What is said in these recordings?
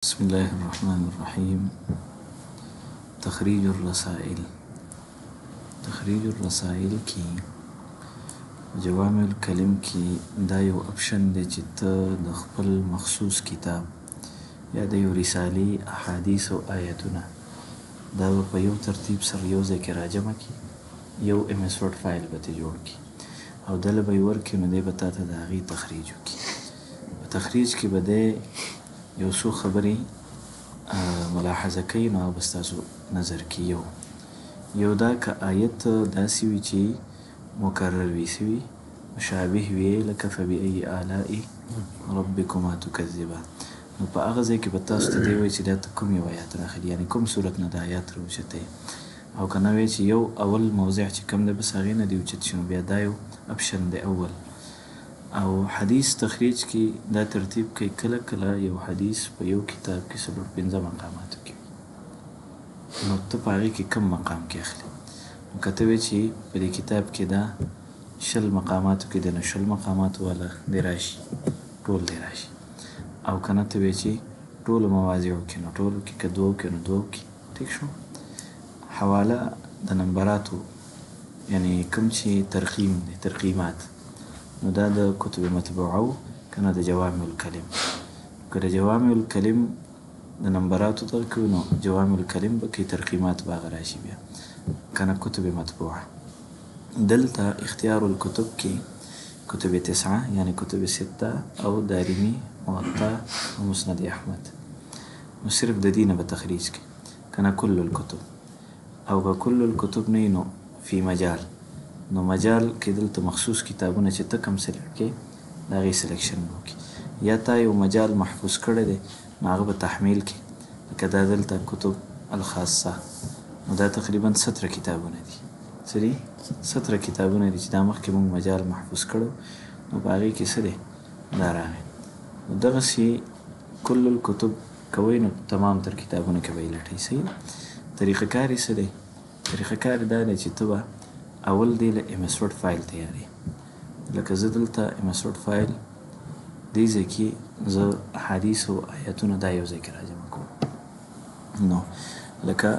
بسم الله الرحمن الرحیم. تخریج الرسائل کی جوامع الکلم کی دا یو اپشن دی چې ته د خپل مخصوص کتاب یا د یو رسالې احادیث او آیتونه دا به په یو ترتیب سره یو ځای کې راجمع کړي، یو MS Word فایل به ترې جوړ کړي او دله به یې ورکړي، نو دی به تا ته د هغې تخریج وکړي. په تخریج کې به دی یو څو خبرې ملاحظه کوي، نو هغه به ستاسو نظر کې یو دا که آیت داسې وي چې مکرر وي سوي مشابه وي، لکه فبأي آلاء ربکما تکذبان، نو په هغه ځای کې به تاسو ته دی وایي چې دا ته کوم یو آیات راخلي، یعنې کوم صورت نه د آیات راوچتی، او که نه وایي چې یو اول موضع چې کوم دی بس هغې نه دې اوچت شي، نو بیا دا یو اپشن دی اول. او حدیث تخریج کې دا ترتیب کوي، کله کله یو حدیث په یو کتاب کې 4-5 مقاماتو کې وي، نو ته په هغې کې کم مقام کې اخلي. نو که ته وایې چې په دې کتاب کې دا 20 مقاماتو کې دی، نو 20 مقاماتو والا دی راشي، ټول دی راشي. او که نه ته وایې چې ټولو مواضعو کې، نو ټولو کې که 2 کې نو 2 کې. ټیک شو. حواله د نمبراتو یعنې کوم چې ترقیم دی، ترقیمات، نو دا د کتب مطبوعه و که نه د جوامع الکلم. که د جوامع الکلم د نمبراتو دغه کوي، نو جوامع الکلم به کې ترقیمات به هغه راشي، بیا که نه کتب مطبوعه. دلته اختیار الکتب کې کتب 9 یعنی کتب 6 او دارمی، موطا او مسند احمد، نو صرف د دې نه به تخریج کوي، که نه کل الکتب. او که کل الکتب نه نو فی مجال، نو مجال کې دلته مخصوص کتابونه چې ته کوم سلیکټ کې د هغې سلیکشن به وکړي، یا تا یو مجال محفوظ کړی دی نو هغه به تحمیل کړي، لکه دا دلته کتب الخاصه، نو دا تقریبا 17 کتابونه دي. څه دي؟ 17 کتابونه دي چې دا مخکې موږ مجال محفوظ کړو، نو په هغې کې څه دی دا راغی. نو دغسې کل الکتب کوئ، نو تمام تر کتابونه کې به یې لټئ. صحیح ده. طریقه کار یې څه دی؟ طریقه کار یې دا دی چې ته به اول دی له MS Word فایل تیاری، لکه زه دلته MS Word فایل دې ځای کې زه احادیث او آیتونه دا یو ځای کې راجمع کوم. نو لکه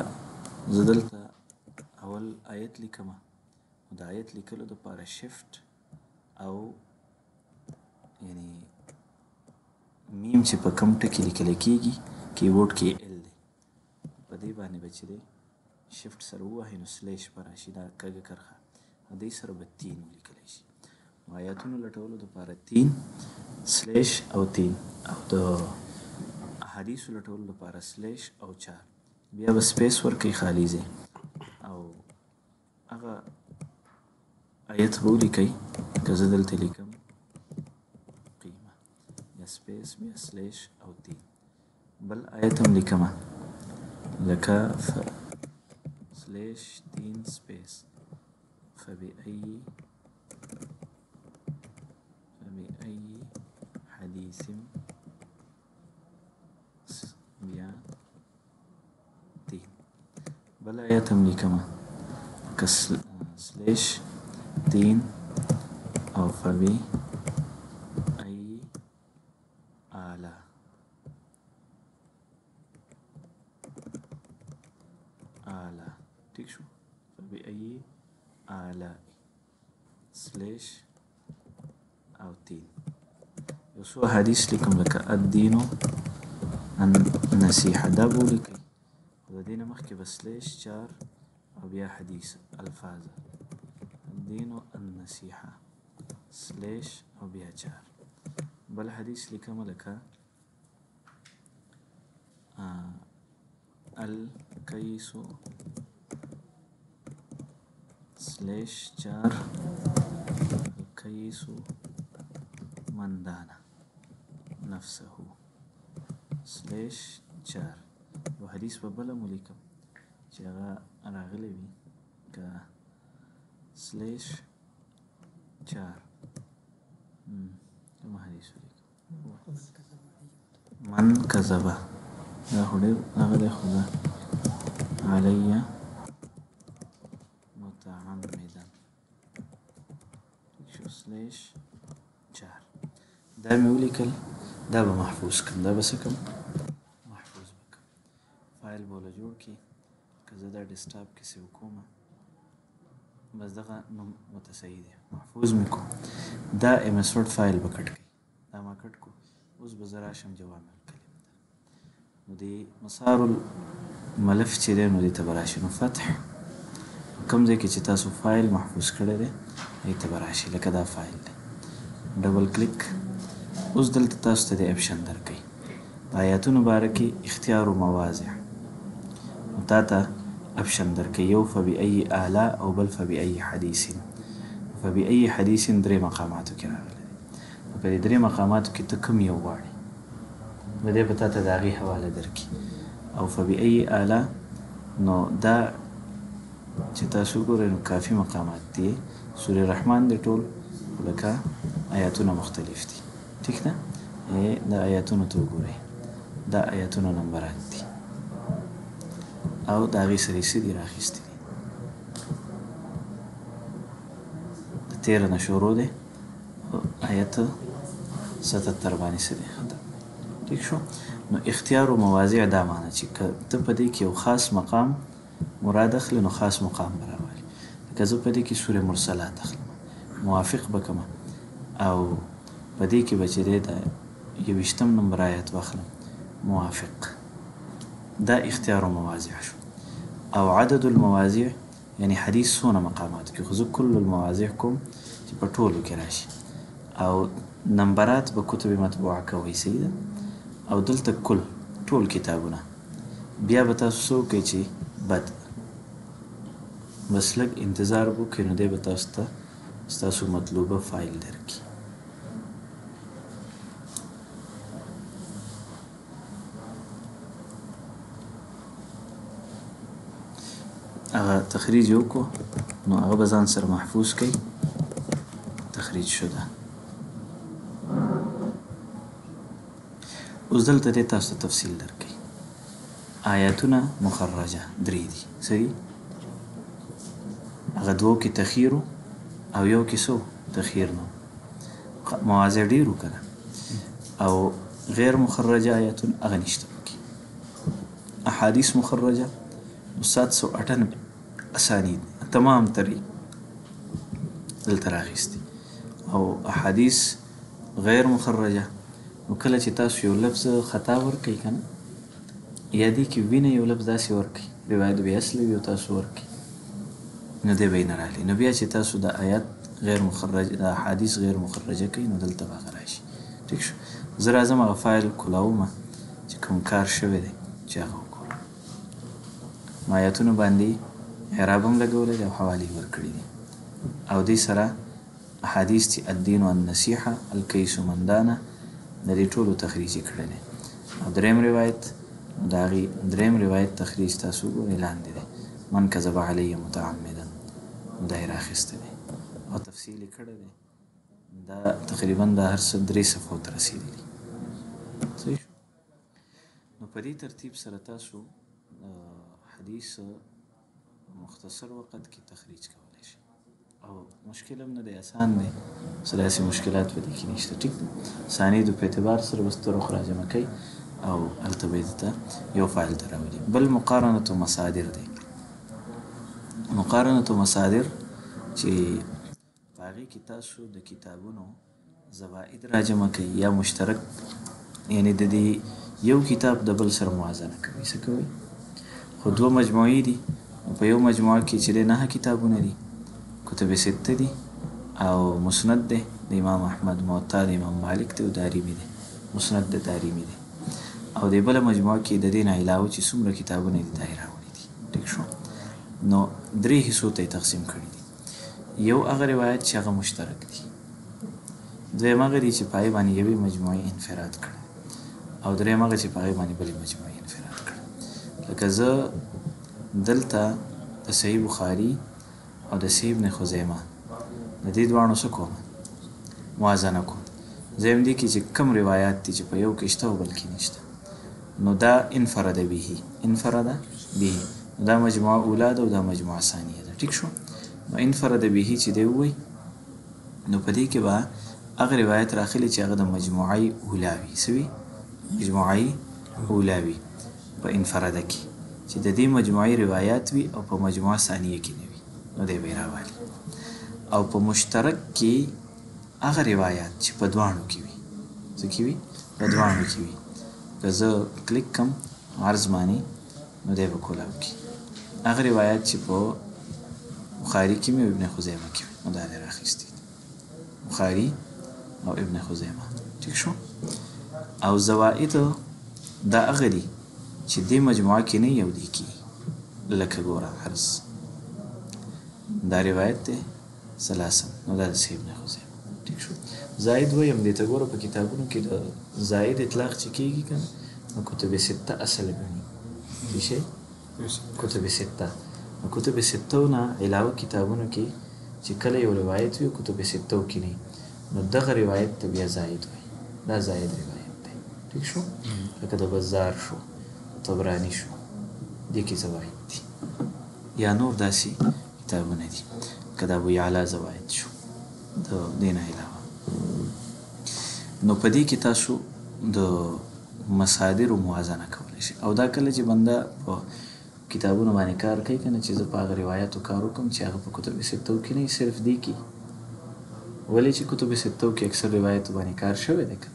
زه دلته اول آیت لیکمه، نو د آیت لیکلو دپاره شفت او یعنی میم چې په کم ټکي لیکلی کېږي کیبورډ کې L دی، په دې باندې به چې دی شفت سره ووهئ، نو سلیش به راشي، دا کږه کرښه، دې سره به 3 ولیکلی شي. نو آیاتونو لټولو دپاره 3 سلیش او 3، او د احادیثو لټولو دپاره سلیش او 4، بیا به سپیس ورکوئ خالي ځای، او هغه آیت به ولیکئ. که زه دلته لیکم قیمه، بیا سپیس، بیا سلیش او 3. بل آیت هم لیکمه، لکه سلیش 3 سپیس فبأي حدیث، بیا 3. بل آیت هم لیکمه، لکه سلیش 3 او فبأي آلاء، ٹھیک شو. فبأي آلاء سلیش او 3. یو څو حدیث لیکم، لکه الدین النصیحه، دا به ولیکئ، خو د دې نه مخکې به سلیش 4 او بیا حدیث الفاظ، الدین النصیحه سلیش او بیا 4. بل حدیث لیکمه، لکه الکیس سلیش 4 الکیس من دانا نفسه سلیش 4. یو حدیث به بل هم ولیکم چې هغه راغلی وي، که سلیش 4 کوم حدیث ولیکم، من کذبه، دا خو ډېر هغه دی، خو دا علیه متعمدا، سلیش 4. دا مې ولیکل، دا به محفوظ کړم، دا به څه کړم فایل به وله جوړ کړي که زه دا ډیسکټاپ کې سیو کومه بس دغه نوم ورته صحیح دی محفوظ مې کو دا ایم ایس ورډ فایل به کټ کړي دا ما کټ کو اوس به زه راشم جوامع الکلم ته نو د مسار الملف چې دی نو دې ته به راشي نو فتح کوم ځای کې چې تاسو فایل محفوظ کړی دی دې ته به راشي لکه دا فایل دی ډبل کلیک اوس دلته تاسو ته د اپشن درکوي په آیاتونو باره کې اختیار و مواضع نو تا ته اپشن درکوي یو فبأي آلاء او بل فبأي حدیث فبأي حدیث درې مقاماتو کې راغلی دی نو په دې درې مقاماتو کې ته کوم یو غواړې نو دی به تا ته د هغې حواله درکړي او فبأي آلاء نو دا چې تاسو ګورئ نو کافي مقامات دي سورې رحمان دی ټول لکه آیاتونه مختلف دي ټیک ده دا آیاتونو ته وګورئ دا آیاتونو نمبرات دي او د هغې سره یې څه دي راخیستي دي د 13 نه شروع دی آیت 77 باندې څه دی ټیک شو نو اختیار و مواضع دا معنی چې که ته په دې کې یو خاص مقام مراد اخلي نو خاص مقام به راولي لکه زه په دې کې سورې مرسلات اخلم موافق به کمه او په دې کې به چې دی د 21 نمبر آیت واخلم موافق دا اختیار و مواضع شو او عدد المواضع یعنی حدیث څونه مقامات کې خو زه کل المواضع کوم چې په ټولو کې راشي او نمبرات به کتب مطبوعه کوئ صحیح ده او دلته کل ټول کتابونه بیا به تاسو څه وکئ چې بد بس لږ انتظار به وکړئ نو دی به تاسو ته ستاسو مطلوبه فایل درکړي هغه تخریج یې وکړو نو هغه به ځان سره محفوظ کړئ تخریج شده اوس دلته دی تاسو ته تفصیل درکوي آیاتونه مخرجه درې دي صحیح هغه دوو کې تخیر او یو کې څو تخیر نو مواضع ډېرو که نه او غیر مخرجه آیاتونه هغه نشته پکې احادیث مخرجه 798 اسانید تمام تری دلته راخیستي او احادیث غیر مخرجه نو کله چې تاسو یو لفظ خطا ورکئ که نه یا دې کې وینه یو لفظ داسې ورکئ روایت بې اصله وي او تاسو ورکئ نو دی به یې نه راغلی نو بیا چې تاسو د آیات غیر مخرجه د احادیث غیر مخرجه کوئ نو دلته به هغه راشي ټیک شو زه راځم هغه فایل کولاومه چې کوم کار شوی دی چې هغه وګورم ما آیاتونو باندې اعراب هم لګولی دی او حوالې ورکړي دي او دې سره احادیث چې الدین والنصیحه الکیس من دانه د دې ټولو تخریج یې کړی دی او دریم روایت د هغې دریم روایت تخریج تاسو وګورئ لاندې دی من کذب علی متعمدا دا یې راخیستی دی او تفصیل یې کړی دی دا تقریبا دا هر څه 3 صفحو ته رسېدلي صحیح شو نو په دې ترتیب سره تاسو حدیث مختصر وخت کې تخریج کولی شئ او مشکل هم نه دی آسان دی څه داسې مشکلات په دې کې نشته ټیک ده اسانیدو په اعتبار سره بس طرق راجمع کوئ او هلته به یې درته یو فایل ته راولي بل مقارنة مصادر دی مقارنة مصادر چې په هغې کې تاسو د کتابونو زوائد راجمع کوئ یا مشترک یعنی د دې یو کتاب د بل سره موازنه کوئ څه کوئ خو دوه مجموعې دي په یو مجموعه کې چې دی 9 کتابونه دي کتب سته دي او مسند دی د امام احمد موطا د امام مالک دی او دارمي دی مسند د دارمي دی او د بله مجموعه کې د دې نه علاوه چې څومره کتابونه دي دا یې راوړي دي ټیک شو نو 3 حصو ته یې تقسیم کړي دي یو هغه روایت چې هغه مشترک دي دویم هغه دي چې په هغې باندې یوې مجموعې انفراد کړی او دریم هغه چې په هغې باندې بلې مجموعې انفراد کړی لکه زه دلته د صحیح بخاري او د صحیح ابن خزیمه د دې دواړو څه کوم موازنه کوم زه یم دې کې چې کم روایات دي چې په یو کې شته او بل کې نشته نو دا انفرد به نو دا مجموعه اوله ده او دا مجموعه ثانیه ده ټیک شو نو انفرد به چې دی ووایي نو په دې کې به هغه روایت راخلي چې هغه د مجموعه اوله وي څه وي مجموعه اوله وي په انفرده کې چې د دې مجموعي روایات وي او په مجموعه ثانیه کې نه وي، نو دی به یې راوالي. او په مشترک کې هغه روایات چې په دواړو کې وي، څه کې وي؟ په دواړو کې وي. که زه کلیک کم عرض باندې، نو دی به کولاو کړي. هغه روایات چې په بخاري کې مې ابن خزیمه کې وي، نو دا دی راخیستی بخاري او ابن خزیمه. ټیک شو؟ او زوائد دا هغه دي چې دې مجموعه کې نه یو دی کی، لکه ګوره حرز دا روایت دی سلاسم، نو دا د ابن خزیمه. ټیک شو؟ زائد ویم دې ته ګوره په کتابونو کې د زائد اطلاق چې کېږي که نو کتب سته اصل ګڼي. څه شی؟ کتب سته. نو کتب ستو نه علاوه کتابونو کې چې کله یو روایت وي کتب ستو کې نه، نو دغه روایت ته بیا زائد وایي. دا زائد روایت دی. ټیک شو؟ لکه د بزار شو، طبرانی شو، دې کې زوائد دي. یا نور داسې کتابونه دي که د ابویعلا زوائد شو د دې نه علاوه. نو په دې کې تاسو د مصادرو موازنه کولی شئ. او دا کله چې بنده په کتابونو باندې کار کوي که نه چې زه په هغه روایاتو کار وکړم چې هغه په کتب ستو کې نه صرف دې کې، ولې چې کتب ستو کې اکثر روایاتو باندې کار شوی دی که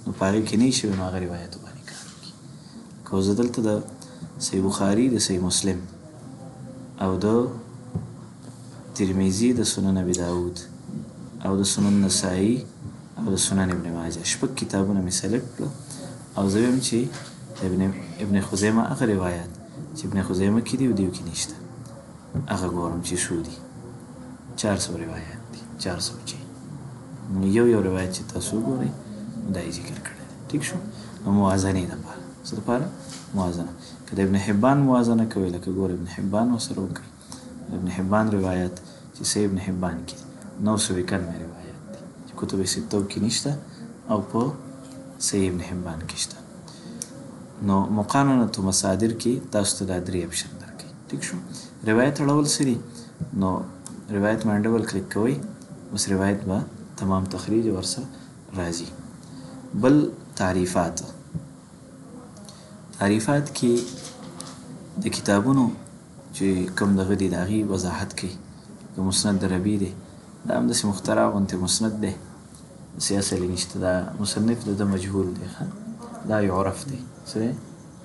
نو په هغې کې نه شوی، نو هغه روایاتو باندې کار وکړي. که زه دلته د صحیح بخاري، د صحیح مسلم او د ترمذي، د سنن ابي داود او د سنن نسائي او د سنن ابن ماجه شپږ کتابونه مې سلیکټ کړل او زه ویم چې ابن خزیمه هغه روایات چې ابن خزیمه کې دي او دیو کې نشته، هغه ګورم چې څو دي. 400 روایات دي، 400 چې یو روایت چې تاسو ګورئ دا یې ذکر کړی. ټیک شو؟ نو موازنې دپاره څه دپاره؟ موازنه. که د ابن حبان موازنه کوئ، لکه ګوره ابن حبان ورسره وکړئ، ابن حبان روایات چې صحیح ابن حبان کې 991 روایات دي چې کتب ستو کې نشته او په صحیح ابن حبان کې شته. نو مقارنة مصادر کې تاسو ته دا 3 اپشن درکوي. ټیک شو؟ روایت اړول سری، نو روایت باندې ډبل کلیک کوئ، بس روایت به تمام تخریج ورسره راځي. بل تعریفات کې د کتابونو چې کوم دغه دي د هغې وضاحت کوي. که مسند ربی دی، دا هم داسې مخترع غوندې مسند دی، داسې اصل یې نشته. دا مصنف د مجهول دی، دا یعرف دی. څه دی؟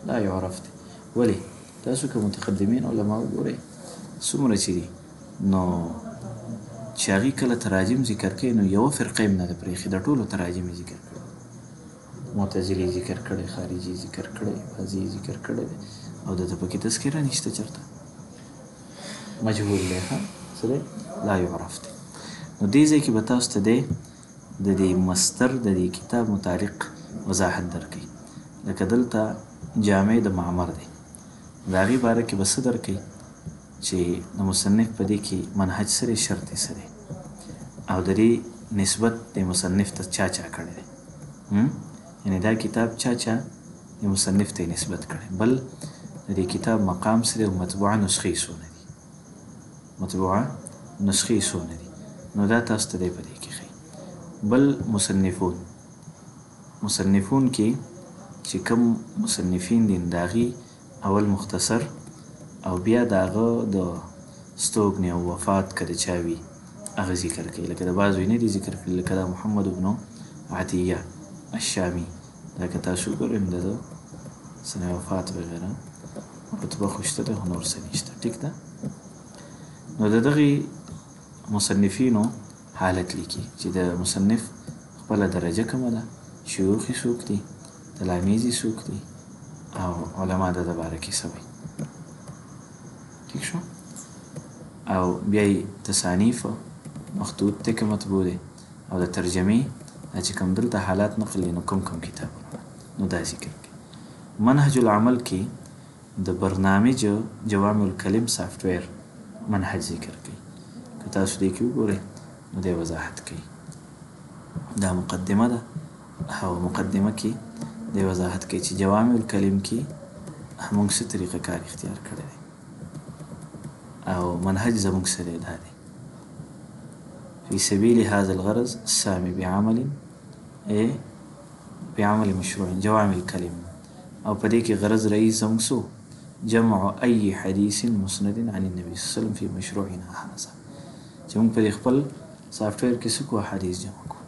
دا یعرف دی. ولې؟ تاسو که متقدمین علما وګورئ څومره چې دي، نو چې هغې کله تراجم ذکر کوي نو یوه فرقه هم نه ده پرېښې، د ټولو تراجم یې ذکر کړي. معتزلي ذکر کړی، خارجي ذکر کړی، بعضي ذکر کړی دی، او دته پکې تذکره نشته چېرته، مجهول دی. څه دی؟ لا یعرف دی. نو دې ځای کې به تاسو ته دی د دې مصدر د دې کتاب متعلق وضاحت درکوي. لکه دلته جامع د معمر دی، د هغې باره کې به څه درکوي چې د مصنف په دې کې منهج سره شرط یې څه دی او د دې نسبت د مصنف ته چا کړی دی، یعنې دا کتاب چا د مصنف ته نسبت کړی. بل د دې کتاب مقام سره او مطبوعه نسخې څونه دي، مطبوعه نسخې څونه دي، نو دا تاسو ته دی په دې کې ښیي. بل مصنفون کې چې کوم مصنفین دي د هغې اول مختصر او بیا د هغه د ستوګنې او وفات که د چا وي هغه ذکر کوي. لکه د بعضو یې نه دي ذکر کړي، لکه د محمد بن عطیه الشامي، دا که تاسو وګورئ د ده سنه وفات وغیره رتبه خو شته ده، خو نور څه نشته. ټیک ده؟ نو د دغې مصنفینو حالت لیکي چې د مصنف خپله درجه کومه ده، شیوخ یې څوک دي، تلاميذ یې څوک دي، او علما د ده باره کې څه وایي. ټیک شو؟ او بیا یې تصانیف مخطوط دی که مطبوع دی، او د ترجمې چې کوم دلته حالات نقل نو کوم کتابونه نو دا ذکر کوي. منهج العمل کې د برنامج جوامع الکلم سافټویر منهج ذکر کوي. که تاسو دې کې وګورئ نو دی وضاحت کوي. دا مقدمه ده او مقدمه کې دی وضاحت کوي چې جوامع الکلم کې موږ څه طریقه کار اختیار کړی دی او منهج زموږ سره دا دی. فی سبیل هذا الغرض السامي بعمل مشروع جوامع الکلم، او په دې کې غرض رئیس زموږ څو جمع أي حديث مسند عن النبي صلى الله عليه وسلم في مشروعنا هذا چې موږ په خپل سافټویر کې څه کوو حدیث جمع کوو.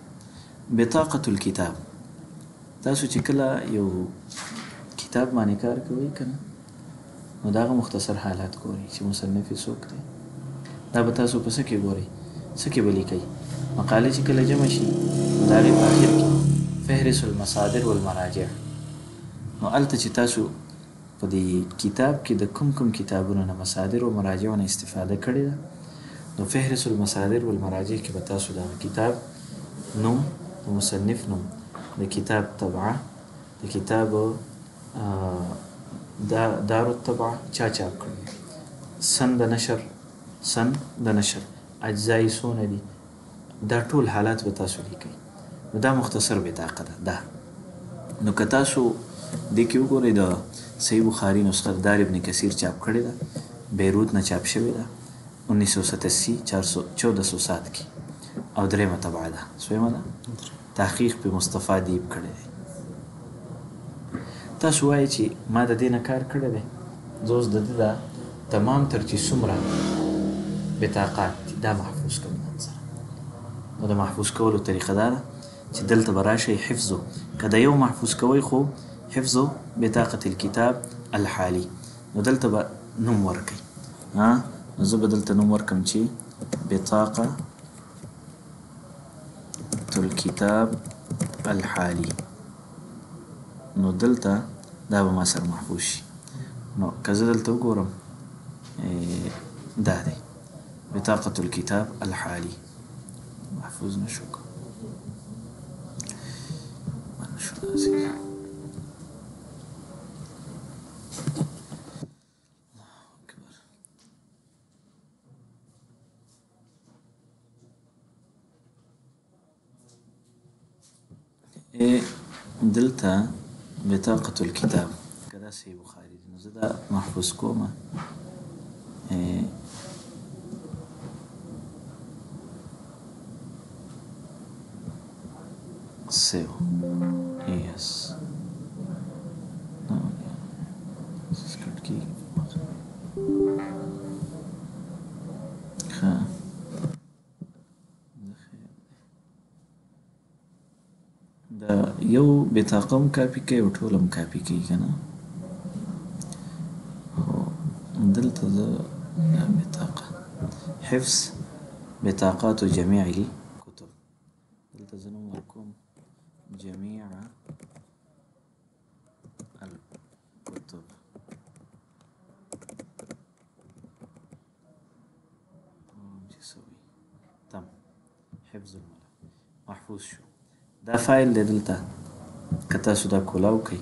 بطاقة الكتاب تاسو چې کله یو کتاب باندې کار کوئ کنه نو دا مختصر حالات ګورئ چې مصنف یې څوک دی. دا به تاسو په څه کې ګورئ څه کې به لیکئ مقالې چې کله جمع شي نو د هغې په اخر کې فهرس المصادر والمراجع نو هلته چې تاسو په دې کتاب کې د کوم کوم کتابونو نه مصادر او مراجعو نه استفاده کړې ده نو فهرس المصادر والمراجع کې به تاسو د کتاب نوم د مصنف نوم د کتاب طبعه د کتاب دار الطبعه چا چاپ کړی سن د نشر اجزای څونه دي دا ټول حالات به تاسو لیکئ نو دا مختصر بطاقه ده. دا نو که تاسو دې کې وګورئ د صحیح بخاري نسخه دار ابن کثیر چاپ کړې ده بیروت نه چاپ شوې ده 1987 1407 کې او درېمه طبعه ده سویمه ده تحقیق په مصطفی دیب کړی دی. تاسو وایئ چې ما د دې نه کار کړی دی زه اوس د دې دا تمام تر چې څومره بطاقات دي دا محفوظ کوم ځان سره نو د محفوظ کولو طریقه دا ده چې دلته به راشئ حفظو که د یو محفوظ کوئ خو حفظو بطاقة الكتاب الحالي نو دلته به نوم ورکئ نو زه به دلته نوم ورکم چې بطاقة الكتاب الحالي نو دلته دا به ما سره محفوظ شي. نو که زه دلته وګورم دا دی بطاقة الكتاب الحالي محفوظ نشو دلته بطاقة الكتاب كذا صحيح بخاري نو زه دا محفوظ کومه سیو یس سکرټ کی ها دا یو بطاقه هم کاپي کوي او ټول هم کاپي کوي که نه دلته زه بطاقه حفظ بطاقات جميع الكتب دلته زه نوم ورکوم جميع الكتب تم حفظ الملف محفوظ شو. دا فایل دی دلته که تاسو دا کولاو کوئ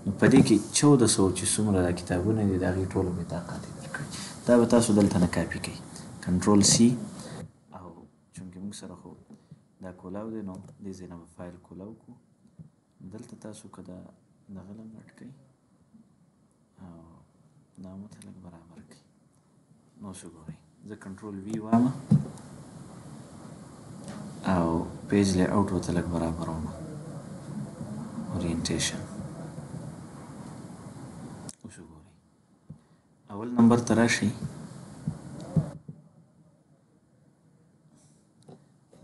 نو په دې کې 1400 چې څومره دا کتابونه دي د هغې ټولو بطاقات یې درکړي دا به تاسو دلته نه کاپي کوئ کنټرول سی او چونکې موږ سره خو دا کولاو دی نو دې ځای نه به فایل کولاو کړو دلته تاسو که دا دغه لږ غټ کړئ او دا مته لږ برابر کړئ نو څه ګورئ زه کنټرول وي وامه او پیج لی آوټ ورته لږ برابروم اورینټیشن اوس وګورئ اول نمبر ته راشئ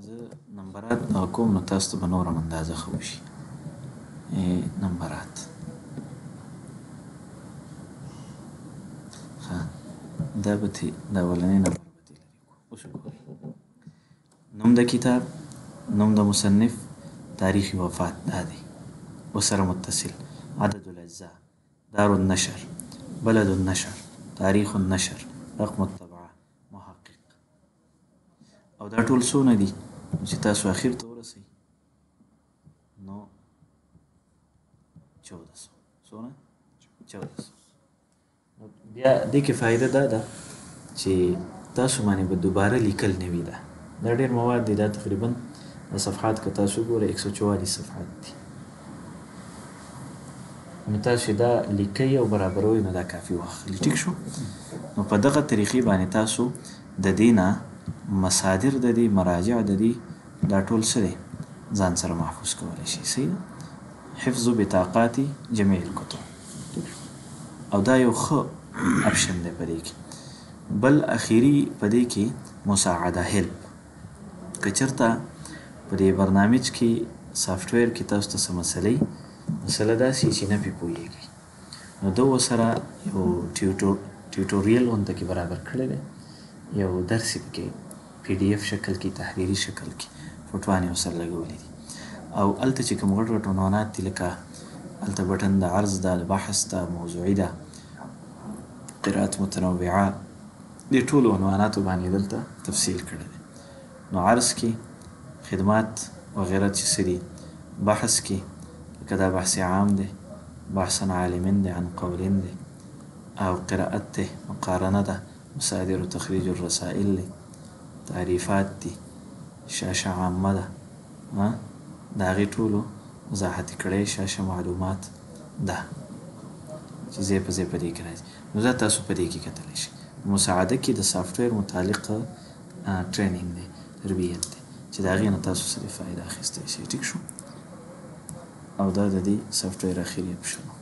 زه نمبرات کوم نو تاسو ته به نور هم اندازه ښه وشي نمبرات ښه دا به دا اولنی نمبر به دې لرې کړو اوس وګورئ نوم د کتاب نوم د مصنف تاریخ وفات دا دی وسره متصل عدد الاجزاء دار النشر بلد النشر تاریخ النشر رقم الطبعه محقق او دا ټول څونه دي چې تاسو اخر ته ورسئ نو 1400 څونه 1400 بیا دې کې فایده دا ده چې تاسو باندې به دوباره لیکل نه وي دا ډېر مواد دي دا تقریبا صفحات که تاسو ګورئ 144 صفحات دي نو تاسو دا لیکئ او برابروئ نو دا کافي واخلي ټیک شو نو په دغه طریقې باندې تاسو د دې نه مصادر د دې مراجع د دې دا ټول څه دی ځان سره محفوظ کولی شي صحیح حفظ بطاقات جميع الكتب او او دا یو ښه اپشن دی په دې کې. بل اخیری په دې کې مساعده هیلپ. که چېرته په دې برنامج کې سافټویر کې تاسو ته څه مسله داسې چې نه پې پوهېږئ، نو ده ورسره یو ټیوټوریل غونته کې برابر کړی دی، یو درس یې پکې PDF شکل کې، تحریري شکل کې فوټوانې ورسره لګولي دي. او هلته چې کوم غټ غټ عنوانات دي، لکه هلته بټن د عرض ده، بحث ده، موضوعي ده، قرات متنوعه، دې ټولو عنواناتو باندې دلته تفصیل کړی دی. نو عرض کې خدمات وغیره چې څه دي، بحث کې لکه دا بحث عام دی، بحث عالم دی، عن قول دی، او قرائت دی، مقارنه ده، مصادر و تخریج الرسائل دی، تعریفات دي، شاشه عامه ده، د هغې ټولو وضاحت کړی شاشه معلومات ده چې ځای په ځای په دې کې راځي. نو دا تاسو په دې کې کتلی شئ. مساعده کې د سافټویر متعلق ټرینینګ دی، تربیت دی، چې د هغې نه تاسو سره فایده اخیستی شئ. ټیک شو؟ او دا د دې سافټویر اخري اپشن و.